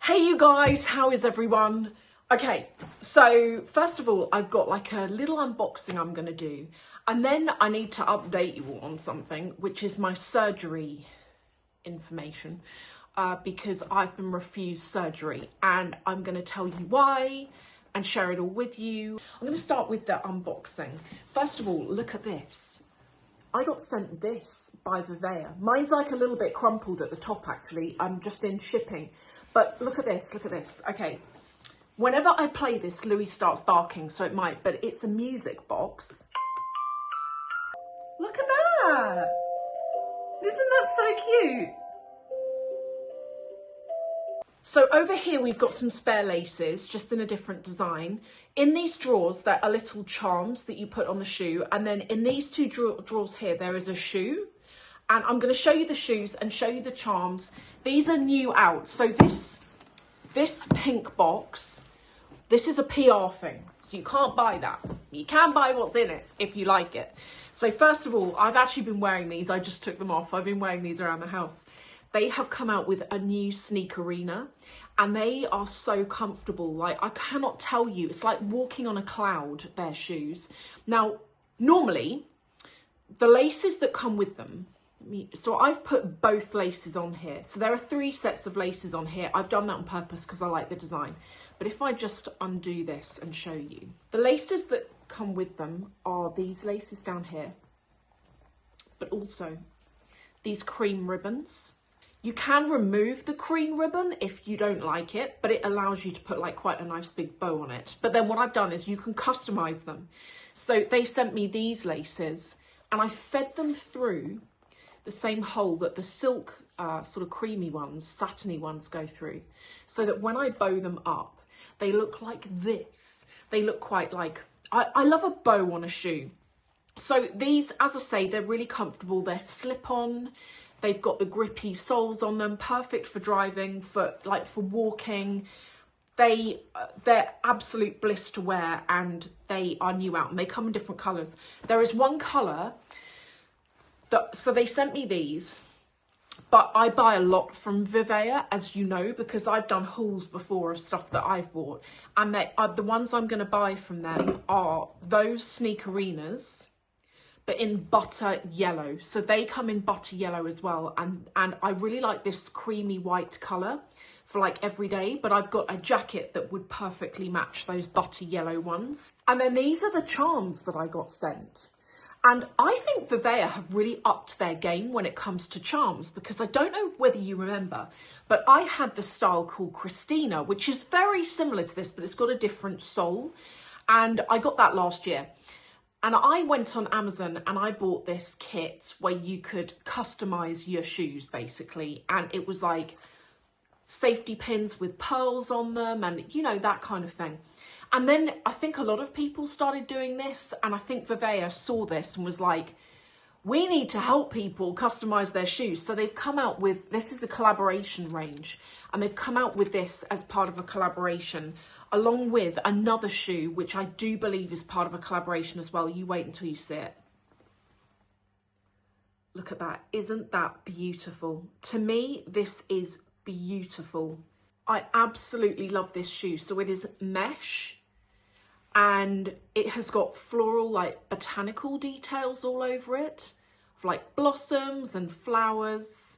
Hey you guys, how is everyone? Okay, so first of all, I've got like a little unboxing I'm going to do. And then I need to update you all on something, which is my surgery information. Because I've been refused surgery and I'm going to tell you why and share it all with you. I'm going to start with the unboxing. First of all, look at this. I got sent this by VIVAIA. Mine's like a little bit crumpled at the top actually. I'm just in shipping. But look at this, look at this. Okay, whenever I play this, Louis starts barking, so it might, but it's a music box. Look at that. Isn't that so cute? So over here, we've got some spare laces, just in a different design. In these drawers, there are little charms that you put on the shoe. And then in these two drawers here, there is a shoe. And I'm going to show you the shoes and show you the charms. These are new out. So this pink box, this is a PR thing. So you can't buy that. You can buy what's in it if you like it. So first of all, I've actually been wearing these. I just took them off. I've been wearing these around the house. They have come out with a new Sneakerina and they are so comfortable. Like, I cannot tell you. It's like walking on a cloud, their shoes. Now, normally, the laces that come with them, so I've put both laces on here. So there are 3 sets of laces on here. I've done that on purpose because I like the design. But if I just undo this and show you, the laces that come with them are these laces down here, but also these cream ribbons. You can remove the cream ribbon if you don't like it, but it allows you to put like quite a nice big bow on it. But then what I've done is you can customize them. So they sent me these laces and I fed them through the same hole that the silk sort of creamy ones, satiny ones go through, so that when I bow them up, they look like this. They look quite like, I love a bow on a shoe. So these, as I say, they're really comfortable. They're slip-on. They've got the grippy soles on them, perfect for driving, for walking. They're absolute bliss to wear and they are new out and they come in different colours. There is one colour. So they sent me these, but I buy a lot from VIVAIA, as you know, because I've done hauls before of stuff that I've bought. And the ones I'm going to buy from them are those Sneakerinas, but in butter yellow. So they come in butter yellow as well. And I really like this creamy white colour for like every day, but I've got a jacket that would perfectly match those butter yellow ones. And then these are the charms that I got sent. And I think VIVAIA have really upped their game when it comes to charms, because I don't know whether you remember, but I had the style called Christina, which is very similar to this, but it's got a different sole. And I got that last year. And I went on Amazon and I bought this kit where you could customize your shoes, basically. And it was like safety pins with pearls on them and, you know, that kind of thing. And then I think a lot of people started doing this, and I think VIVAIA saw this and was like, we need to help people customize their shoes. So they've come out with, this is a collaboration range, and they've come out with this as part of a collaboration, along with another shoe, which I do believe is part of a collaboration as well. You wait until you see it. Look at that. Isn't that beautiful? To me, this is beautiful. I absolutely love this shoe. So it is mesh. And it has got floral, like botanical details all over it, of like blossoms and flowers.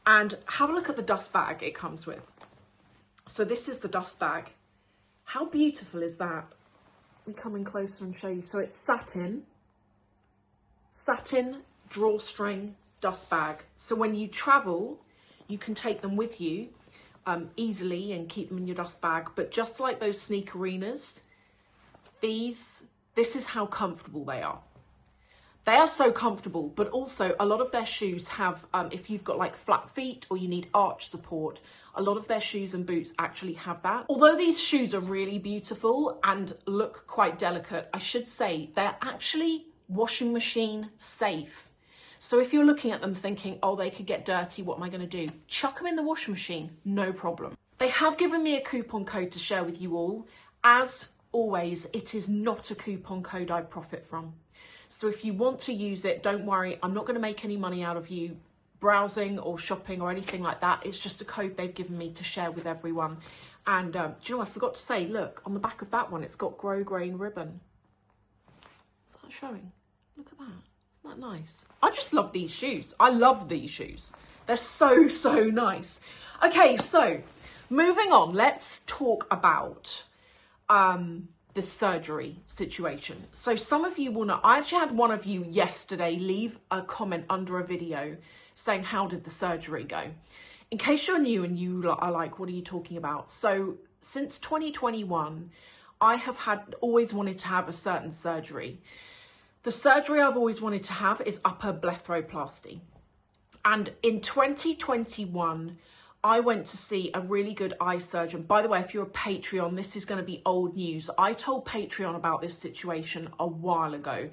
And have a look at the dust bag it comes with. So this is the dust bag. How beautiful is that? Let me come in closer and show you. So it's satin drawstring dust bag. So when you travel, you can take them with you easily and keep them in your dust bag. But just like those Sneakerinas, this is how comfortable they are. They are so comfortable, but also a lot of their shoes have, if you've got like flat feet or you need arch support, a lot of their shoes and boots actually have that. Although these shoes are really beautiful and look quite delicate, I should say they're actually washing machine safe. So if you're looking at them thinking, oh, they could get dirty, what am I going to do? Chuck them in the washing machine, no problem. They have given me a coupon code to share with you all. As always, it is not a coupon code I profit from. So if you want to use it, don't worry, I'm not going to make any money out of you browsing or shopping or anything like that. It's just a code they've given me to share with everyone. And do you know, I forgot to say, look, on the back of that one, it's got Grow Grain ribbon. Is that showing? Look at that. Isn't that nice? I just love these shoes. I love these shoes. They're so, so nice. Okay, so moving on, let's talk about the surgery situation. So some of you will know, I actually had one of you yesterday leave a comment under a video saying, how did the surgery go? In case you're new and you are like, what are you talking about? So since 2021, I have always wanted to have a certain surgery. The surgery I've always wanted to have is upper blepharoplasty. And in 2021, I went to see a really good eye surgeon. By the way, if you're a Patreon, this is going to be old news. I told Patreon about this situation a while ago.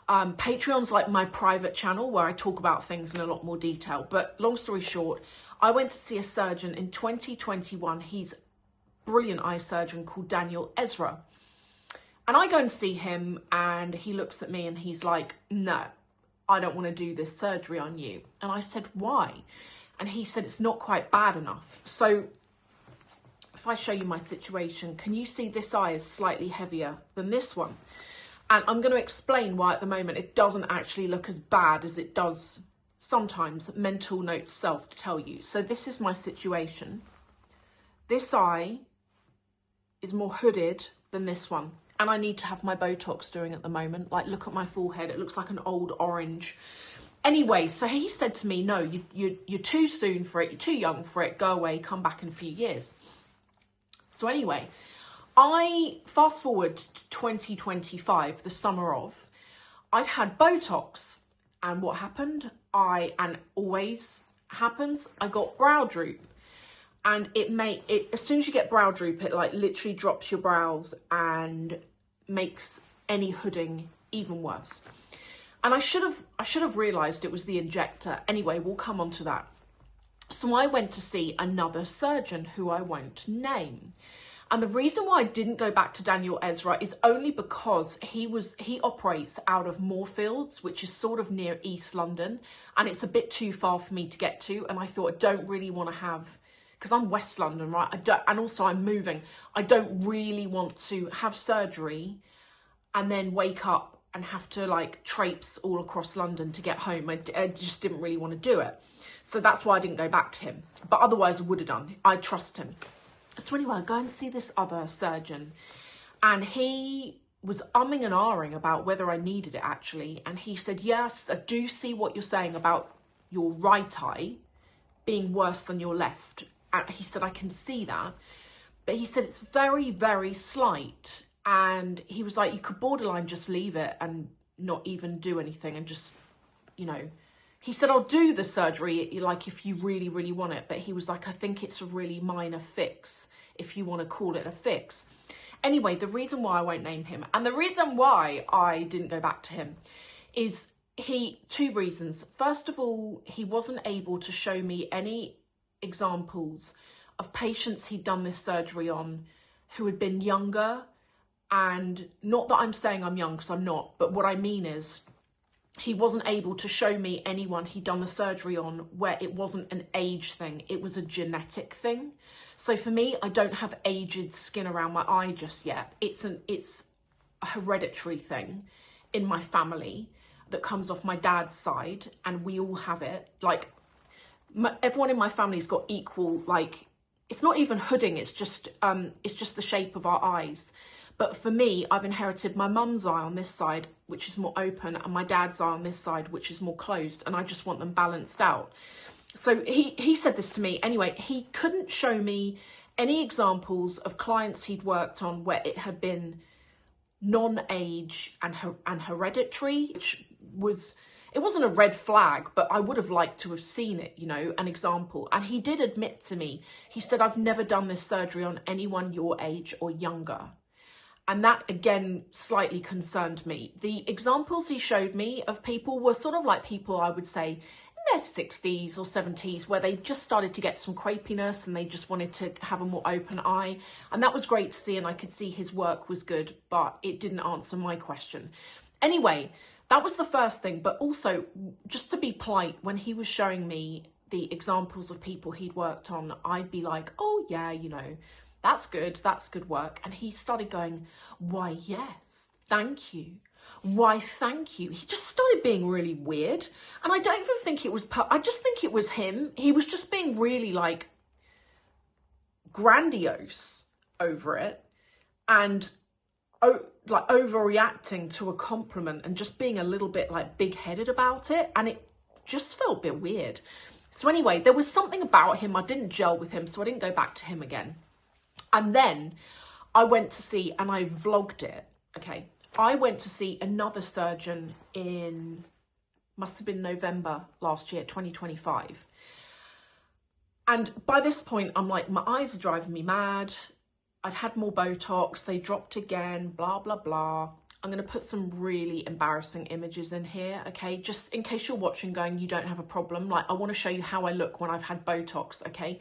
Patreon's like my private channel where I talk about things in a lot more detail. But long story short, I went to see a surgeon in 2021. He's a brilliant eye surgeon called Daniel Ezra. And I go and see him and he looks at me and he's like, no, I don't want to do this surgery on you. And I said, why? And he said, it's not quite bad enough. So if I show you my situation, can you see this eye is slightly heavier than this one? And I'm going to explain why at the moment it doesn't actually look as bad as it does sometimes. Mental note self to tell you. So this is my situation. This eye is more hooded than this one. And I need to have my Botox doing at the moment. Like, look at my forehead. It looks like an old orange. Anyway, so he said to me, no, you're too soon for it. You're too young for it. Go away. Come back in a few years. So anyway, I fast forward to 2025, the summer of, I'd had Botox. And what happened? And always happens, I got brow droop. And as soon as you get brow droop, it like literally drops your brows and makes any hooding even worse. And I should have realised it was the injector. Anyway, we'll come on to that. So I went to see another surgeon who I won't name. And the reason why I didn't go back to Daniel Ezra is only because he operates out of Moorfields, which is sort of near East London. And it's a bit too far for me to get to. And I thought, I don't really want to have, because I'm West London, right? And also I'm moving. I don't really want to have surgery and then wake up and have to like traipse all across London to get home. I just didn't really want to do it. So that's why I didn't go back to him. But otherwise I would have done. I trust him. So anyway, I go and see this other surgeon. And he was umming and ahhing about whether I needed it actually. And he said, yes, I do see what you're saying about your right eye being worse than your left. And he said, I can see that. But he said, it's very, very slight. And he was like, you could borderline just leave it and not even do anything and just, you know. He said, I'll do the surgery, like, if you really, really want it. But he was like, I think it's a really minor fix, if you want to call it a fix. Anyway, the reason why I won't name him, and the reason why I didn't go back to him, is two reasons. First of all, he wasn't able to show me any examples of patients he'd done this surgery on who had been younger. And not that I'm saying I'm young, because I'm not, but what I mean is he wasn't able to show me anyone he'd done the surgery on where it wasn't an age thing, it was a genetic thing. So for me, I don't have aged skin around my eye just yet. It's a hereditary thing in my family that comes off my dad's side, and we all have it. Like, everyone in my family's got equal, like, it's not even hooding, it's just the shape of our eyes. But for me, I've inherited my mum's eye on this side, which is more open, and my dad's eye on this side, which is more closed, and I just want them balanced out. So he said this to me. Anyway, he couldn't show me any examples of clients he'd worked on where it had been non-age and hereditary, which was, it wasn't a red flag, but I would have liked to have seen it, you know, an example. And he did admit to me, he said, I've never done this surgery on anyone your age or younger. And that, again, slightly concerned me. The examples he showed me of people were sort of like people, I would say, in their 60s or 70s, where they just started to get some crepiness and they just wanted to have a more open eye. And that was great to see, and I could see his work was good, but it didn't answer my question. Anyway, that was the first thing. But also, just to be polite, when he was showing me the examples of people he'd worked on, I'd be like, oh yeah, you know, that's good work. And he started going, why, yes, thank you. Why, thank you. He just started being really weird. And I don't even think it was, I just think it was him. He was just being really like grandiose over it and like overreacting to a compliment and just being a little bit like big-headed about it. And it just felt a bit weird. So anyway, there was something about him. I didn't gel with him, so I didn't go back to him again. And then I went to see, and I vlogged it, okay? I went to see another surgeon in, must have been November last year, 2025. And by this point, I'm like, my eyes are driving me mad. I'd had more Botox, they dropped again, blah, blah, blah. I'm going to put some really embarrassing images in here, okay? Just in case you're watching going, you don't have a problem. Like, I want to show you how I look when I've had Botox, okay?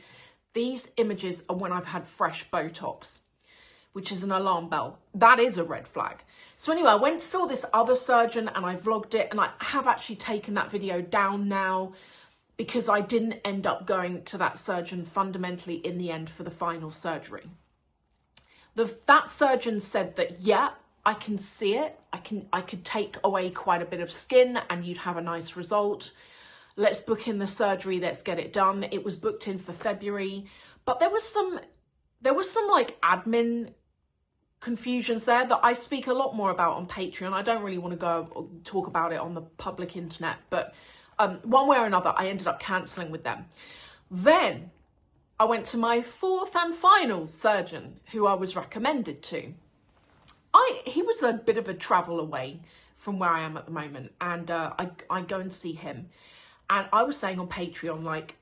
These images are when I've had fresh Botox, which is an alarm bell. That is a red flag. So anyway, I went and saw this other surgeon and I vlogged it, and I have actually taken that video down now because I didn't end up going to that surgeon fundamentally in the end for the final surgery. That surgeon said that, yeah, I can see it. I could take away quite a bit of skin and you'd have a nice result. Let's book in the surgery. Let's get it done. It was booked in for February, but there was some like admin confusions there that I speak a lot more about on Patreon. I don't really want to go talk about it on the public internet, but one way or another, I ended up cancelling with them. Then I went to my fourth and final surgeon who I was recommended to. He was a bit of a travel away from where I am at the moment, and I go and see him. And I was saying on Patreon, like,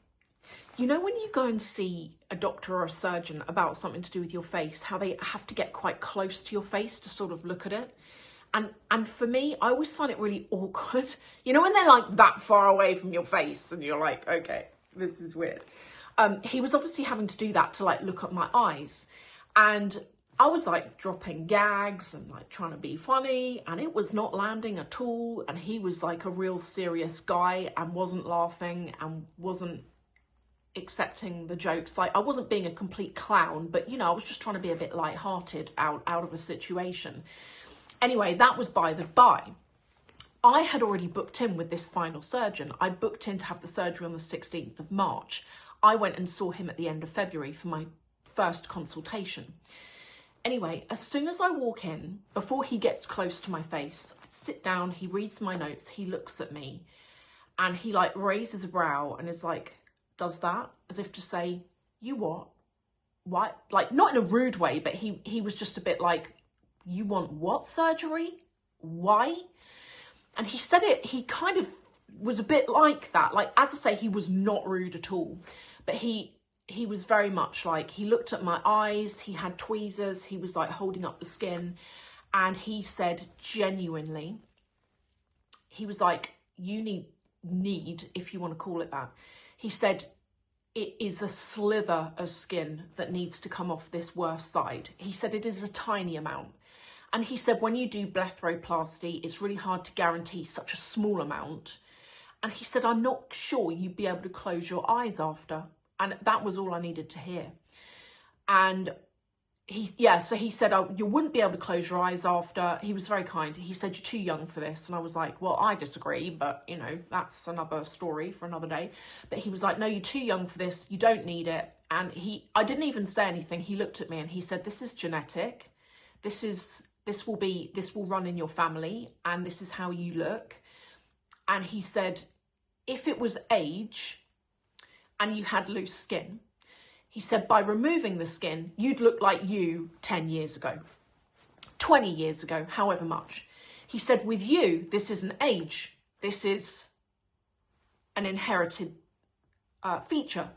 you know, when you go and see a doctor or a surgeon about something to do with your face, how they have to get quite close to your face to sort of look at it. And for me, I always find it really awkward. You know, when they're like that far away from your face and you're like, okay, this is weird. He was obviously having to do that to like look at my eyes. And I was like dropping gags and like trying to be funny, and it was not landing at all. And he was like a real serious guy and wasn't laughing and wasn't accepting the jokes. Like, I wasn't being a complete clown, but you know, I was just trying to be a bit lighthearted out of a situation. Anyway, that was by the by. I had already booked in with this final surgeon. I booked in to have the surgery on the 16th of March. I went and saw him at the end of February for my first consultation. Anyway, as soon as I walk in, before he gets close to my face, I sit down, he reads my notes, he looks at me, and he like raises a brow and is like, does that? As if to say, you what? What? Like, not in a rude way, but he was just a bit like, you want what surgery? Why? And he said it, he kind of was a bit like that. Like, as I say, he was not rude at all, but he was very much like, he looked at my eyes, he had tweezers, he was like holding up the skin, and he said genuinely, he was like, you need, if you want to call it that, he said, it is a slither of skin that needs to come off this worst side. He said it is a tiny amount. And he said, when you do blepharoplasty, it's really hard to guarantee such a small amount. And he said, I'm not sure you'd be able to close your eyes after. And that was all I needed to hear. And so he said, oh, you wouldn't be able to close your eyes after. He was very kind. He said, you're too young for this. And I was like, well, I disagree, but you know, that's another story for another day. But he was like, no, you're too young for this. You don't need it. And I didn't even say anything. He looked at me and he said, this is genetic. This will run in your family, and this is how you look. And he said, if it was age and you had loose skin, he said, by removing the skin, you'd look like you 10 years ago, 20 years ago, however much. He said, with you, this isn't age. This is an inherited feature.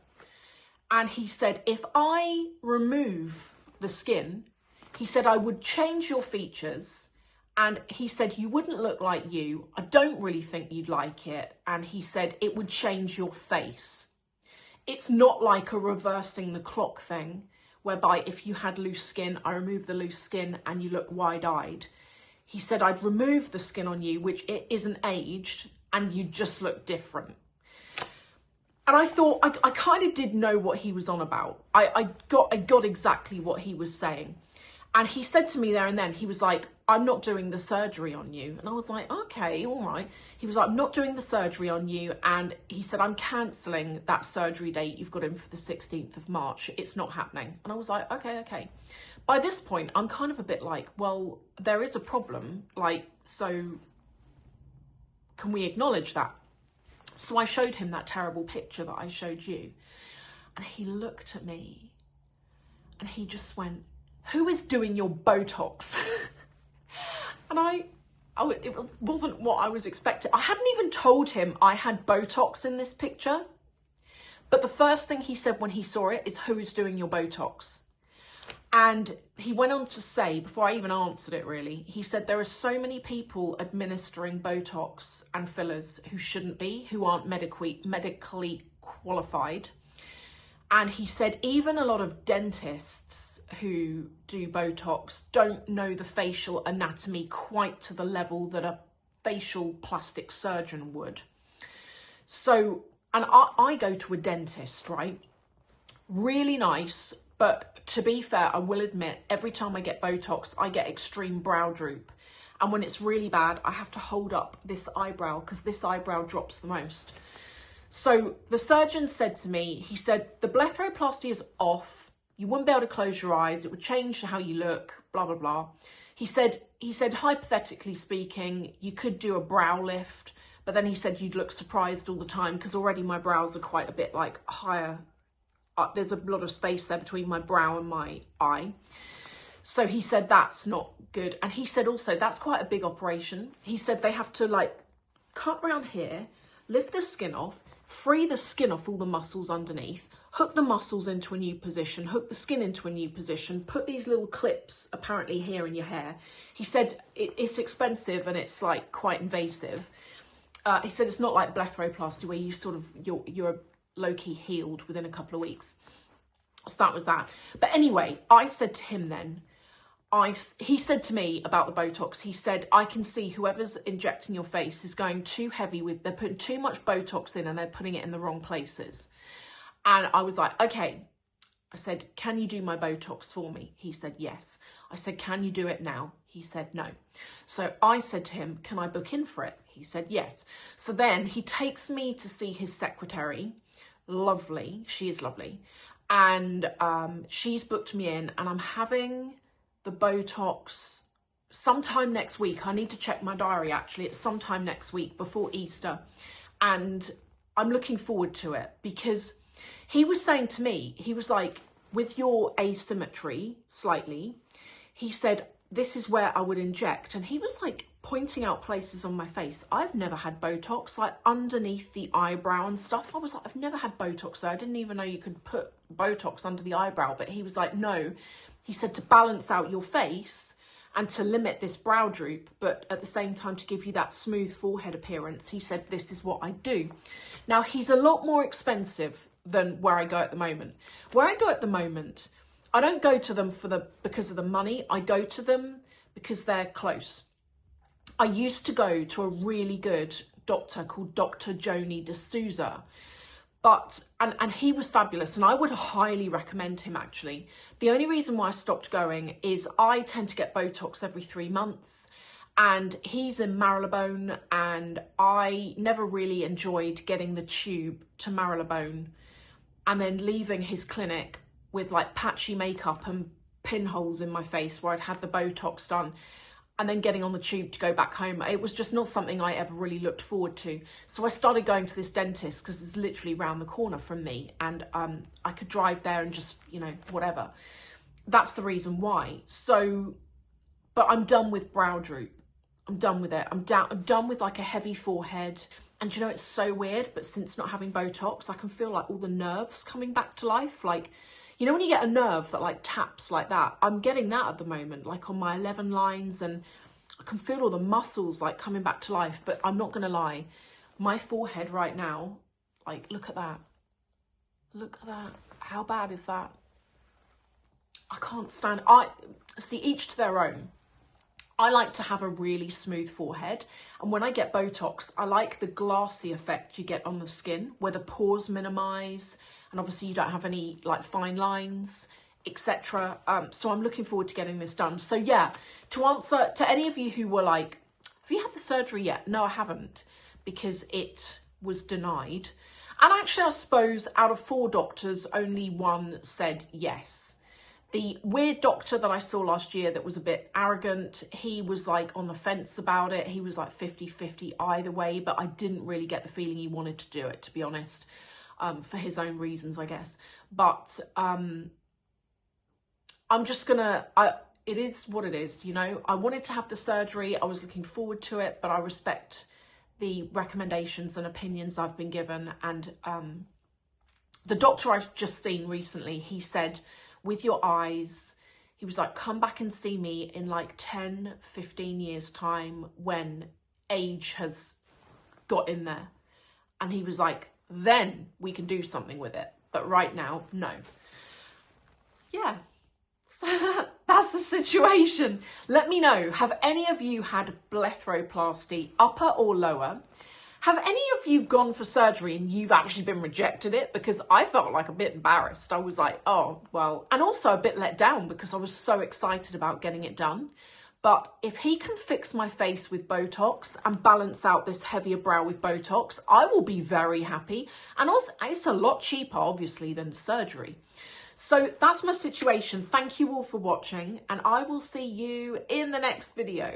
And he said, if I remove the skin, he said, I would change your features. And he said, you wouldn't look like you. I don't really think you'd like it. And he said, it would change your face. It's not like a reversing the clock thing, whereby if you had loose skin, I remove the loose skin and you look wide-eyed. He said, I'd remove the skin on you, which it isn't aged, and you just look different. And I thought, I kind of did know what he was on about. I got exactly what he was saying. And he said to me there and then, he was like, I'm not doing the surgery on you. And I was like, okay, all right. He was like, I'm not doing the surgery on you. And he said, I'm cancelling that surgery date you've got in for the 16th of March. It's not happening. And I was like, okay. By this point, I'm kind of a bit like, well, there is a problem. Like, so can we acknowledge that? So I showed him that terrible picture that I showed you. And he looked at me and he just went, who is doing your Botox? And it wasn't what I was expecting. I hadn't even told him I had Botox in this picture. But the first thing he said when he saw it is, who is doing your Botox? And he went on to say, before I even answered it really, he said there are so many people administering Botox and fillers who shouldn't be, who aren't medically qualified. And he said even a lot of dentists who do Botox don't know the facial anatomy quite to the level that a facial plastic surgeon would. So, and I go to a dentist, right? Really nice, but to be fair, I will admit, every time I get Botox, I get extreme brow droop. And when it's really bad, I have to hold up this eyebrow because this eyebrow drops the most. So the surgeon said to me, he said, the blepharoplasty is off. You wouldn't be able to close your eyes. It would change how you look, blah, blah, blah. He said, hypothetically speaking, you could do a brow lift, but then he said you'd look surprised all the time because already my brows are quite a bit like higher. There's a lot of space there between my brow and my eye. So he said that's not good. And he said also that's quite a big operation. He said they have to like cut around here, lift the skin off, free the skin off all the muscles underneath, hook the muscles into a new position, hook the skin into a new position, put these little clips apparently here in your hair. He said it's expensive and it's like quite invasive. He said it's not like blepharoplasty where you sort of, you're low-key healed within a couple of weeks. So that was that. But anyway, I said to him then, he said to me about the Botox, he said, I can see whoever's injecting your face is going too heavy with, they're putting too much Botox in and they're putting it in the wrong places. And I was like, okay. I said, can you do my Botox for me? He said, yes. I said, can you do it now? He said, no. So I said to him, can I book in for it? He said, yes. So then he takes me to see his secretary. Lovely. She is lovely. And she's booked me in and I'm having the Botox sometime next week. I need to check my diary actually. It's sometime next week before Easter. And I'm looking forward to it because he was saying to me, he was like, with your asymmetry slightly, he said, this is where I would inject. And he was like pointing out places on my face. I've never had Botox, like underneath the eyebrow and stuff. I was like, I've never had Botox there. I didn't even know you could put Botox under the eyebrow. But he was like, no. He said to balance out your face and to limit this brow droop, but at the same time to give you that smooth forehead appearance. He said, this is what I do. Now, he's a lot more expensive than where I go at the moment. Where I go at the moment, I don't go to them because of the money. I go to them because they're close. I used to go to a really good doctor called Dr. Joni D'Souza, and he was fabulous and I would highly recommend him actually. The only reason why I stopped going is I tend to get Botox every 3 months and he's in Marylebone and I never really enjoyed getting the tube to Marylebone and then leaving his clinic with like patchy makeup and pinholes in my face where I'd had the Botox done and then getting on the tube to go back home. It was just not something I ever really looked forward to. So I started going to this dentist because it's literally around the corner from me and I could drive there and just, you know, whatever. That's the reason why. So, but I'm done with brow droop. I'm done with it. I'm done with like a heavy forehead. And you know, it's so weird, but since not having Botox, I can feel like all the nerves coming back to life. Like, you know, when you get a nerve that like taps like that, I'm getting that at the moment, like on my 11 lines, and I can feel all the muscles like coming back to life. But I'm not going to lie, my forehead right now, like, look at that. Look at that. How bad is that? I can't stand, I see, each to their own. I like to have a really smooth forehead, and when I get Botox, I like the glassy effect you get on the skin where the pores minimize, and obviously you don't have any like fine lines, etc. So I'm looking forward to getting this done. So yeah, to answer to any of you who were like, have you had the surgery yet? No, I haven't, because it was denied. And actually, I suppose out of 4 doctors, only 1 said yes. The weird doctor that I saw last year that was a bit arrogant, he was like on the fence about it. He was like 50-50 either way, but I didn't really get the feeling he wanted to do it, to be honest, for his own reasons, I guess. But I'm just gonna, it is what it is, you know. I wanted to have the surgery. I was looking forward to it, but I respect the recommendations and opinions I've been given. And the doctor I've just seen recently, he said, with your eyes, he was like, come back and see me in like 10-15 years time when age has got in there. And he was like, then we can do something with it, but right now, no. Yeah, so that's the situation. Let me know, have any of you had blepharoplasty, upper or lower? Have any of you gone for surgery and you've actually been rejected it? Because I felt like a bit embarrassed. I was like, oh, well, and also a bit let down because I was so excited about getting it done. But if he can fix my face with Botox and balance out this heavier brow with Botox, I will be very happy. And also, it's a lot cheaper, obviously, than surgery. So that's my situation. Thank you all for watching, and I will see you in the next video.